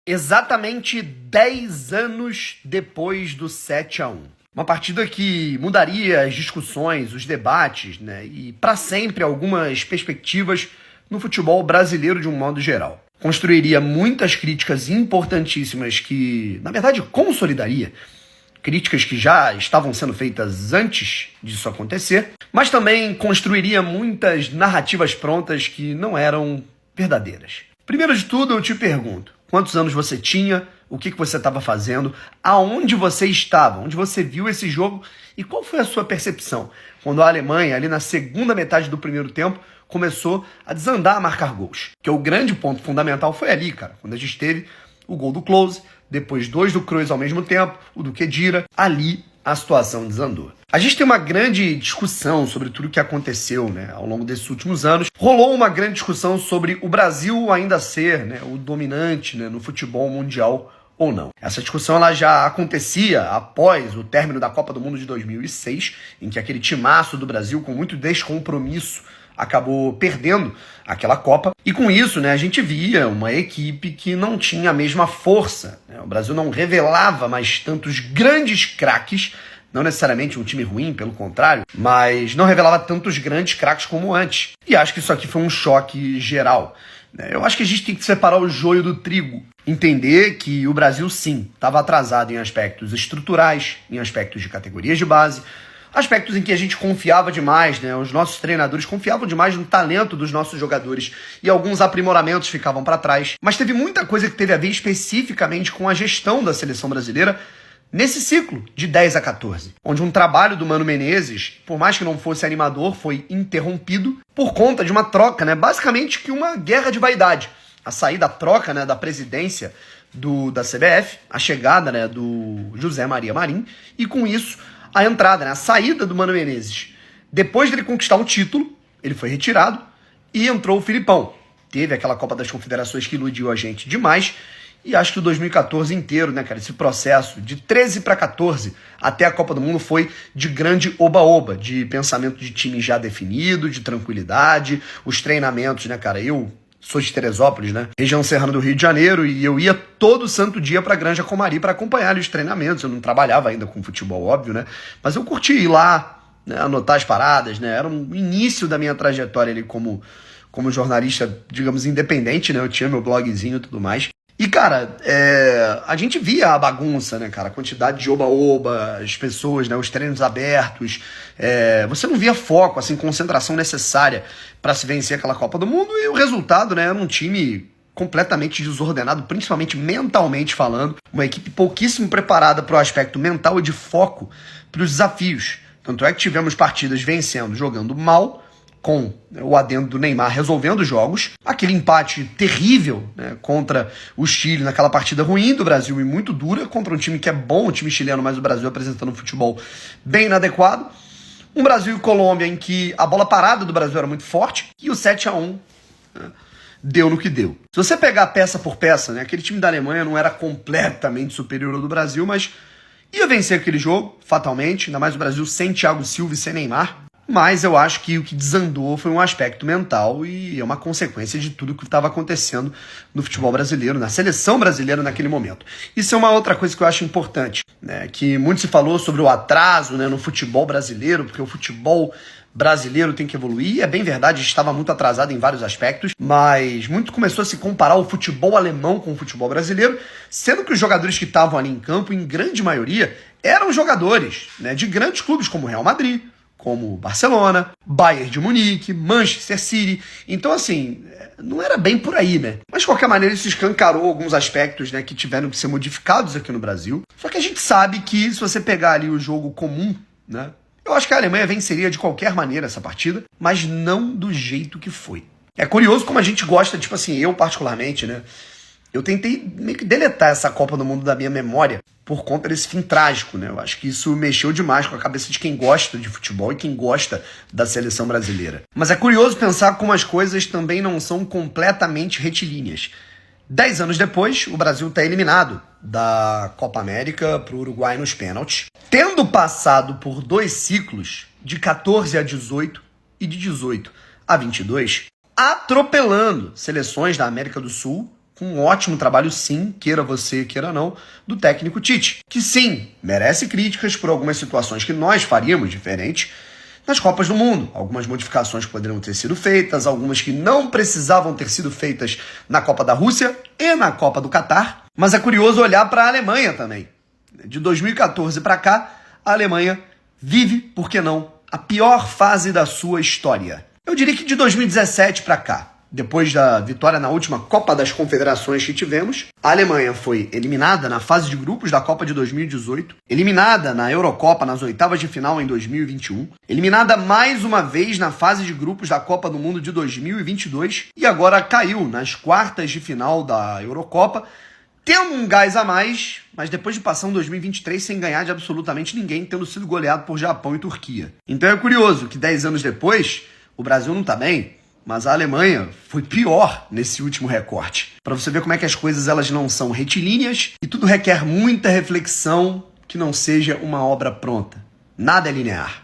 Exatamente 10 anos depois do 7-1. Uma partida que mudaria as discussões, os debates, né, e para sempre algumas perspectivas no futebol brasileiro de um modo geral. Construiria muitas críticas importantíssimas que, na verdade, consolidaria críticas que já estavam sendo feitas antes disso acontecer, mas também construiria muitas narrativas prontas que não eram verdadeiras. Primeiro de tudo, eu te pergunto, quantos anos você tinha, o que você estava fazendo, aonde você estava, onde você viu esse jogo e qual foi a sua percepção quando a Alemanha, ali na segunda metade do primeiro tempo, começou a desandar a marcar gols. Porque o grande ponto fundamental foi ali, cara, quando a gente teve o gol do Klose, depois 2 do Kroos ao mesmo tempo, o do Khedira, ali a situação desandou. A gente tem uma grande discussão sobre tudo o que aconteceu, né, ao longo desses últimos anos. Rolou uma grande discussão sobre o Brasil ainda ser, né, o dominante, né, no futebol mundial ou não. Essa discussão ela já acontecia após o término da Copa do Mundo de 2006, em que aquele timaço do Brasil, com muito descompromisso, acabou perdendo aquela Copa. E com isso, né, a gente via uma equipe que não tinha a mesma força, né? O Brasil não revelava mais tantos grandes craques, não necessariamente um time ruim, pelo contrário, mas não revelava tantos grandes craques como antes. E acho que isso aqui foi um choque geral, né? Eu acho que a gente tem que separar o joio do trigo. Entender que o Brasil, sim, estava atrasado em aspectos estruturais, em aspectos de categorias de base, aspectos em que a gente confiava demais, né? Os nossos treinadores confiavam demais no talento dos nossos jogadores e alguns aprimoramentos ficavam para trás. Mas teve muita coisa que teve a ver especificamente com a gestão da seleção brasileira nesse ciclo de 10 a 14, onde um trabalho do Mano Menezes, por mais que não fosse animador, foi interrompido por conta de uma troca, né? Basicamente que uma guerra de vaidade. A saída, a troca, né, da presidência da CBF, a chegada, né, do José Maria Marim, e com isso a entrada, né, a saída do Mano Menezes. Depois dele conquistar um título, ele foi retirado e entrou o Filipão. Teve aquela Copa das Confederações que iludiu a gente demais. E acho que o 2014 inteiro, né, cara, esse processo de 13 para 14 até a Copa do Mundo foi de grande oba-oba, de pensamento de time já definido, de tranquilidade, os treinamentos, né, cara, eu sou de Teresópolis, né, região serrana do Rio de Janeiro, e eu ia todo santo dia pra Granja Comari para acompanhar ali os treinamentos. Eu não trabalhava ainda com futebol, óbvio, né, mas eu curti ir lá, né, anotar as paradas, né, era o início da minha trajetória ali como jornalista, digamos, independente, né, eu tinha meu blogzinho e tudo mais. E, cara, a gente via a bagunça, né, cara? A quantidade de oba-oba, as pessoas, né, os treinos abertos. Você não via foco, assim, concentração necessária para se vencer aquela Copa do Mundo. E o resultado, né, era um time completamente desordenado, principalmente mentalmente falando. Uma equipe pouquíssimo preparada para o aspecto mental e de foco para os desafios. Tanto é que tivemos partidas vencendo, jogando mal, com o adendo do Neymar resolvendo jogos, aquele empate terrível, né, contra o Chile naquela partida ruim do Brasil e muito dura, contra um time que é bom, o time chileno, mas o Brasil apresentando um futebol bem inadequado. Um Brasil e Colômbia em que a bola parada do Brasil era muito forte e o 7-1, né, deu no que deu. Se você pegar peça por peça, né, aquele time da Alemanha não era completamente superior ao do Brasil, mas ia vencer aquele jogo, fatalmente, ainda mais o Brasil sem Thiago Silva e sem Neymar. Mas eu acho que o que desandou foi um aspecto mental e é uma consequência de tudo que estava acontecendo no futebol brasileiro, na seleção brasileira naquele momento. Isso é uma outra coisa que eu acho importante, né? Que muito se falou sobre o atraso, né, no futebol brasileiro, porque o futebol brasileiro tem que evoluir. É bem verdade, estava muito atrasado em vários aspectos, mas muito começou a se comparar o futebol alemão com o futebol brasileiro, sendo que os jogadores que estavam ali em campo, em grande maioria, eram jogadores, né, de grandes clubes como o Real Madrid, como Barcelona, Bayern de Munique, Manchester City. Então, assim, não era bem por aí, né? Mas, de qualquer maneira, isso escancarou alguns aspectos, né, que tiveram que ser modificados aqui no Brasil. Só que a gente sabe que, se você pegar ali o jogo comum, né, eu acho que a Alemanha venceria de qualquer maneira essa partida, mas não do jeito que foi. É curioso como a gente gosta, tipo assim, eu particularmente, né, eu tentei meio que deletar essa Copa do Mundo da minha memória por conta desse fim trágico, né? Eu acho que isso mexeu demais com a cabeça de quem gosta de futebol e quem gosta da seleção brasileira. Mas é curioso pensar como as coisas também não são completamente retilíneas. 10 anos depois, o Brasil está eliminado da Copa América para o Uruguai nos pênaltis, tendo passado por 2 ciclos, de 14 a 18 e de 18 a 22, atropelando seleções da América do Sul, com um ótimo trabalho sim, queira você, queira não, do técnico Tite, que sim, merece críticas por algumas situações que nós faríamos diferente nas Copas do Mundo. Algumas modificações que poderiam ter sido feitas, algumas que não precisavam ter sido feitas na Copa da Rússia e na Copa do Catar. Mas é curioso olhar para a Alemanha também. De 2014 para cá, a Alemanha vive, por que não, a pior fase da sua história. Eu diria que de 2017 para cá, depois da vitória na última Copa das Confederações que tivemos, a Alemanha foi eliminada na fase de grupos da Copa de 2018, eliminada na Eurocopa nas oitavas de final em 2021, eliminada mais uma vez na fase de grupos da Copa do Mundo de 2022 e agora caiu nas quartas de final da Eurocopa, tendo um gás a mais, mas depois de passar um 2023 sem ganhar de absolutamente ninguém, tendo sido goleado por Japão e Turquia. Então é curioso que 10 anos depois, o Brasil não tá bem, mas a Alemanha foi pior nesse último recorte. Para você ver como é que as coisas elas não são retilíneas e tudo requer muita reflexão que não seja uma obra pronta. Nada é linear.